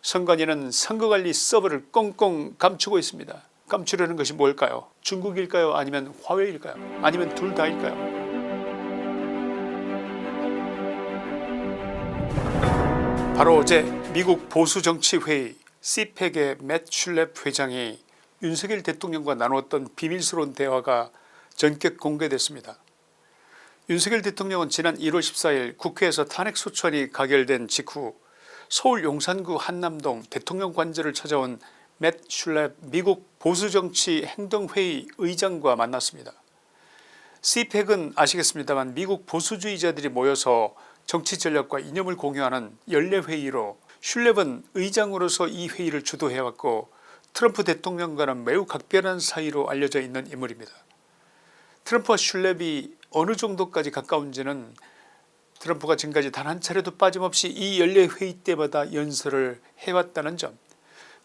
선관위는 선거관리 서버를 꽁꽁 감추고 있습니다. 감추려는 것이 뭘까요? 중국일까요? 아니면 화웨이일까요? 아니면 둘 다일까요? 바로 어제 미국 보수정치회의 CPEC의 맷 슐렙 회장이 윤석열 대통령과 나누었던 비밀스러운 대화가 전격 공개됐습니다. 윤석열 대통령은 지난 1월 14일 국회에서 탄핵소추안이 가결된 직후 서울 용산구 한남동 대통령 관저를 찾아온 맷 슐렙 미국 보수정치 행동회의 의장과 만났습니다. CPEC은 아시겠습니다만 미국 보수주의자들이 모여서 정치 전략과 이념을 공유하는 연례회의로 슐렙은 의장으로서 이 회의를 주도해왔고 트럼프 대통령과는 매우 각별한 사이로 알려져 있는 인물입니다. 트럼프와 슐렙이 어느 정도까지 가까운지는 트럼프가 지금까지 단 한 차례도 빠짐없이 이 연례회의 때마다 연설을 해왔다는 점,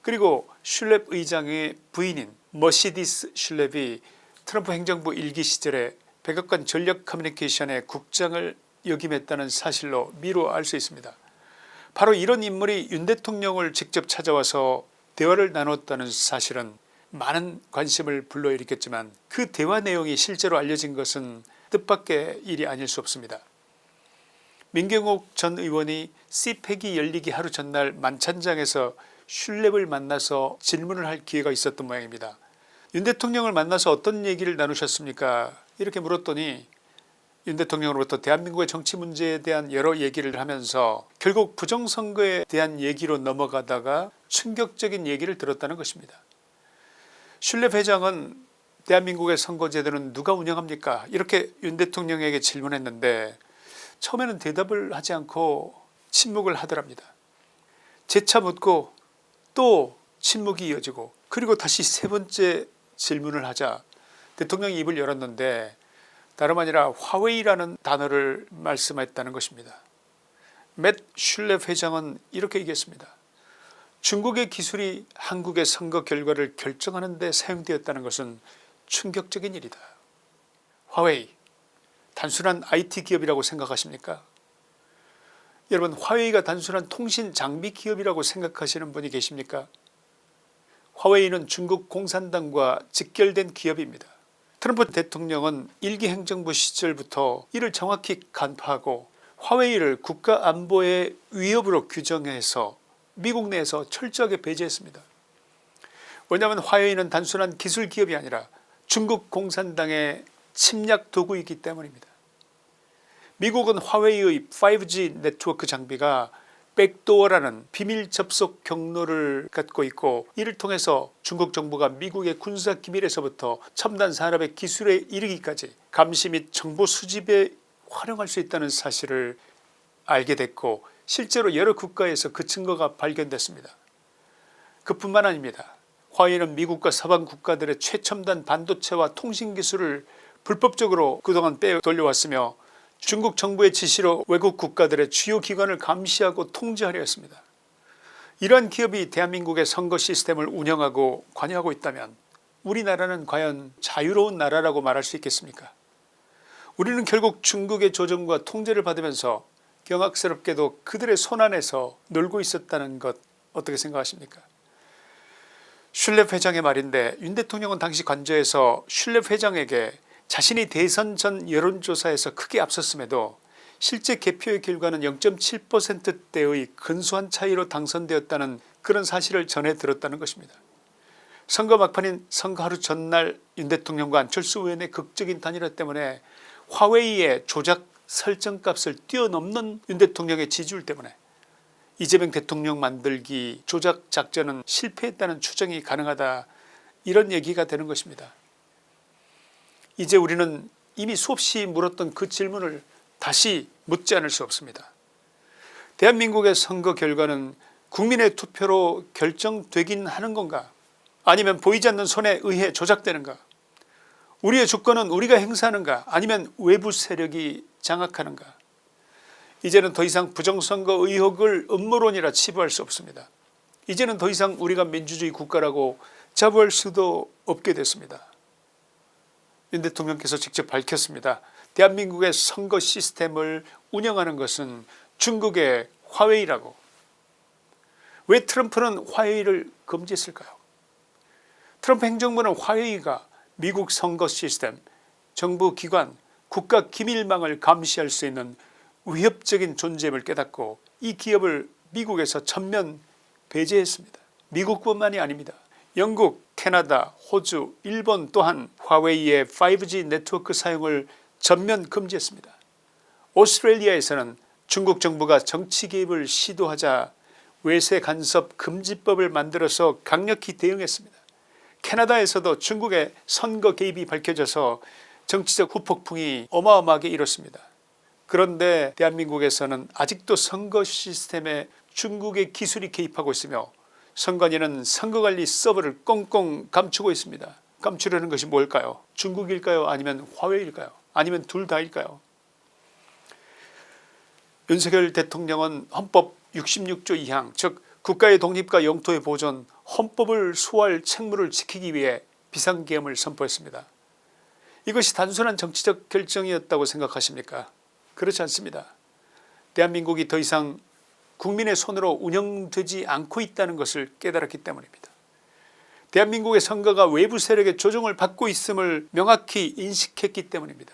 그리고 슐렙 의장의 부인인 머시디스 슐렙이 트럼프 행정부 1기 시절에 백악관 전략 커뮤니케이션의 국장을 역임했다는 사실로 미루어 알 수 있습니다. 바로 이런 인물이 윤 대통령을 직접 찾아와서 대화를 나눴다는 사실은 많은 관심을 불러일으켰지만 그 대화 내용이 실제로 알려진 것은 뜻밖의 일이 아닐 수 없습니다. 민경욱 전 의원이 CPEC이 열리기 하루 전날 만찬장에서 슐렙을 만나서 질문을 할 기회가 있었던 모양입니다. 윤 대통령을 만나서 어떤 얘기를 나누셨습니까? 이렇게 물었더니 윤 대통령으로부터 대한민국의 정치 문제에 대한 여러 얘기를 하면서 결국 부정선거에 대한 얘기로 넘어가다가 충격적인 얘기를 들었다는 것입니다. 슐렙 회장은 대한민국의 선거제도는 누가 운영합니까? 이렇게 윤 대통령에게 질문했는데 처음에는 대답을 하지 않고 침묵을 하더랍니다. 재차 묻고 또 침묵이 이어지고 그리고 다시 세 번째 질문을 하자 대통령이 입을 열었는데 다름 아니라 화웨이라는 단어를 말씀했다는 것입니다. 맷 슐렙 회장은 이렇게 얘기했습니다. 중국의 기술이 한국의 선거 결과를 결정하는 데 사용되었다는 것은 충격적인 일이다. 화웨이, 단순한 IT 기업이라고 생각하십니까? 여러분, 화웨이가 단순한 통신 장비 기업이라고 생각하시는 분이 계십니까? 화웨이는 중국 공산당과 직결된 기업입니다. 트럼프 대통령은 1기 행정부 시절부터 이를 정확히 간파하고 화웨이를 국가안보의 위협으로 규정해서 미국 내에서 철저하게 배제했습니다. 왜냐하면 화웨이는 단순한 기술 기업이 아니라 중국 공산당의 침략 도구이기 때문입니다. 미국은 화웨이의 5G 네트워크 장비가 백도어라는 비밀 접속 경로를 갖고 있고 이를 통해서 중국 정부가 미국의 군사 기밀에서부터 첨단 산업의 기술에 이르기까지 감시 및 정보 수집에 활용할 수 있다는 사실을 알게 됐고 실제로 여러 국가에서 그 증거가 발견됐습니다. 그뿐만 아닙니다. 화웨이는 미국과 서방 국가들의 최첨단 반도체와 통신기술을 불법적으로 그동안 빼돌려왔으며 중국 정부의 지시로 외국 국가들의 주요 기관을 감시하고 통제하려 했습니다. 이러한 기업이 대한민국의 선거 시스템을 운영하고 관여하고 있다면 우리나라는 과연 자유로운 나라라고 말할 수 있겠습니까? 우리는 결국 중국의 조정과 통제를 받으면서 경악스럽게도 그들의 손안에서 놀고 있었다는 것 어떻게 생각하십니까? 슐렙 회장의 말인데 윤 대통령은 당시 관저에서 슐렙 회장에게 자신이 대선 전 여론조사에서 크게 앞섰음에도 실제 개표의 결과는 0.7%대의 근소한 차이로 당선되었다는 그런 사실을 전해 들었다는 것입니다. 선거 막판인 선거 하루 전날 윤 대통령과 안철수 의원의 극적인 단일화 때문에 화웨이의 조작 설정값을 뛰어넘는 윤 대통령의 지지율 때문에 이재명 대통령 만들기 조작 작전은 실패했다는 추정이 가능하다, 이런 얘기가 되는 것입니다. 이제 우리는 이미 수없이 물었던 그 질문을 다시 묻지 않을 수 없습니다. 대한민국의 선거 결과는 국민의 투표로 결정되긴 하는 건가? 아니면 보이지 않는 손에 의해 조작되는가? 우리의 주권은 우리가 행사하는가? 아니면 외부 세력이 장악하는가? 이제는 더 이상 부정선거 의혹을 음모론이라 치부할 수 없습니다. 이제는 더 이상 우리가 민주주의 국가라고 자부할 수도 없게 됐습니다. 윤 대통령께서 직접 밝혔습니다. 대한민국의 선거 시스템을 운영하는 것은 중국의 화웨이라고. 왜 트럼프는 화웨이를 금지했을까요? 트럼프 행정부는 화웨이가 미국 선거 시스템, 정부 기관, 국가 기밀망을 감시할 수 있는 위협적인 존재임을 깨닫고 이 기업을 미국에서 전면 배제했습니다. 미국뿐만이 아닙니다. 영국, 캐나다, 호주, 일본 또한 화웨이의 5G 네트워크 사용을 전면 금지했습니다. 오스트레일리아에서는 중국 정부가 정치 개입을 시도하자 외세 간섭 금지법을 만들어서 강력히 대응했습니다. 캐나다에서도 중국의 선거 개입이 밝혀져서 정치적 후폭풍이 어마어마하게 일었습니다. 그런데 대한민국에서는 아직도 선거 시스템에 중국의 기술이 개입하고 있으며 선관위는 선거관리 서버를 꽁꽁 감추고 있습니다. 감추려는 것이 뭘까요? 중국일까요? 아니면 화웨이일까요? 아니면 둘 다일까요? 윤석열 대통령은 헌법 66조 2항 즉 국가의 독립과 영토의 보존, 헌법을 수호할 책무를 지키기 위해 비상계엄을 선포했습니다. 이것이 단순한 정치적 결정이었다고 생각하십니까? 그렇지 않습니다. 대한민국이 더 이상 국민의 손으로 운영되지 않고 있다는 것을 깨달았기 때문입니다. 대한민국의 선거가 외부 세력의 조종을 받고 있음을 명확히 인식했기 때문입니다.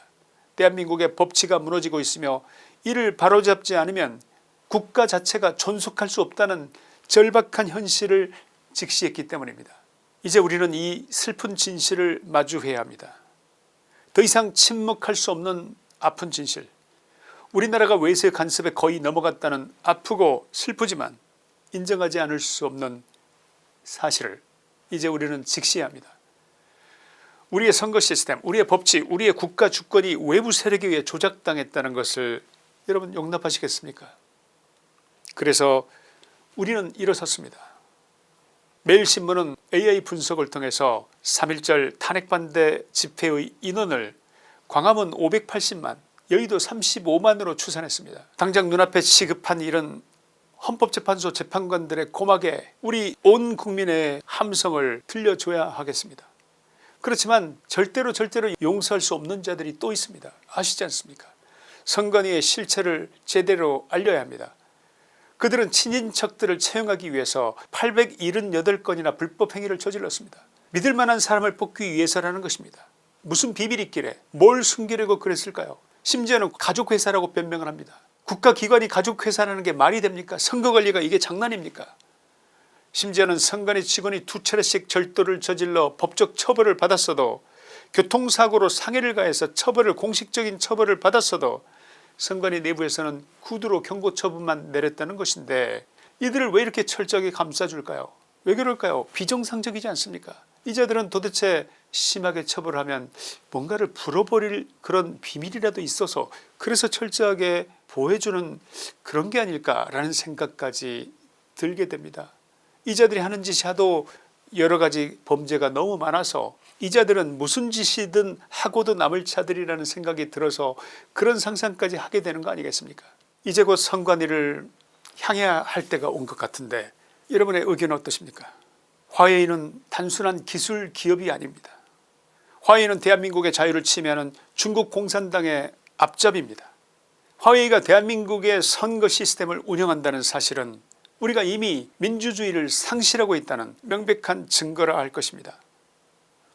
대한민국의 법치가 무너지고 있으며 이를 바로잡지 않으면 국가 자체가 존속할 수 없다는 절박한 현실을 직시했기 때문입니다. 이제 우리는 이 슬픈 진실을 마주해야 합니다. 더 이상 침묵할 수 없는 아픈 진실, 우리나라가 외세 간섭에 거의 넘어갔다는 아프고 슬프지만 인정하지 않을 수 없는 사실을 이제 우리는 직시해야 합니다. 우리의 선거 시스템, 우리의 법치, 우리의 국가 주권이 외부 세력에 의해 조작당했다는 것을 여러분 용납하시겠습니까? 그래서 우리는 일어섰습니다. 매일신문은 AI 분석을 통해서 3.1절 탄핵반대 집회의 인원을 광화문 580만, 여의도 35만으로 추산했습니다. 당장 눈앞에 시급한 일은 헌법재판소 재판관들의 고막에 우리 온 국민의 함성을 들려줘야 하겠습니다. 그렇지만 절대로 용서할 수 없는 자들이 또 있습니다. 아시지 않습니까? 선관위의 실체를 제대로 알려야 합니다. 그들은 친인척들을 채용하기 위해서 878건이나 불법 행위를 저질렀습니다. 믿을 만한 사람을 뽑기 위해서라는 것입니다. 무슨 비밀이 있길래 뭘 숨기려고 그랬을까요? 심지어는 가족회사라고 변명을 합니다. 국가기관이 가족회사라는 게 말이 됩니까? 선거관리가 이게 장난입니까? 심지어는 선관위 직원이 2차례씩 절도를 저질러 법적 처벌을 받았어도, 교통사고로 상해를 가해서 공식적인 처벌을 받았어도 선관위 내부에서는 구두로 경고 처분만 내렸다는 것인데 이들을 왜 이렇게 철저하게 감싸줄까요? 왜 그럴까요? 비정상적이지 않습니까? 이 자들은 도대체 심하게 처벌하면 뭔가를 풀어버릴 그런 비밀이라도 있어서 그래서 철저하게 보호해주는 그런 게 아닐까라는 생각까지 들게 됩니다. 이 자들이 하는 짓이 하도 여러가지 범죄가 너무 많아서 이 자들은 무슨 짓이든 하고도 남을 자들이라는 생각이 들어서 그런 상상까지 하게 되는 거 아니겠습니까? 이제 곧 선관위를 향해야 할 때가 온 것 같은데 여러분의 의견은 어떠십니까? 화웨이는 단순한 기술 기업이 아닙니다. 화웨이는 대한민국의 자유를 침해하는 중국 공산당의 앞잡이입니다. 화웨이가 대한민국의 선거 시스템을 운영한다는 사실은 우리가 이미 민주주의를 상실하고 있다는 명백한 증거라 할 것입니다.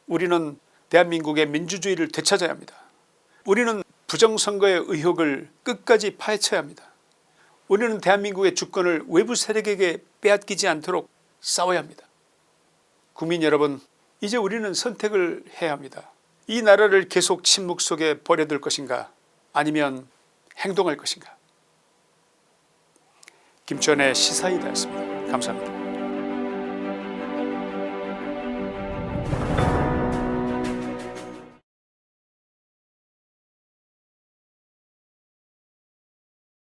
우리는 대한민국의 민주주의를 되찾아야 합니다. 우리는 부정선거의 의혹을 끝까지 파헤쳐야 합니다. 우리는 대한민국의 주권을 외부 세력에게 빼앗기지 않도록 싸워야 합니다. 국민 여러분, 이제 우리는 선택을 해야 합니다. 이 나라를 계속 침묵 속에 버려둘 것인가, 아니면 행동할 것인가. 김치환의 시사이다였습니다. 감사합니다.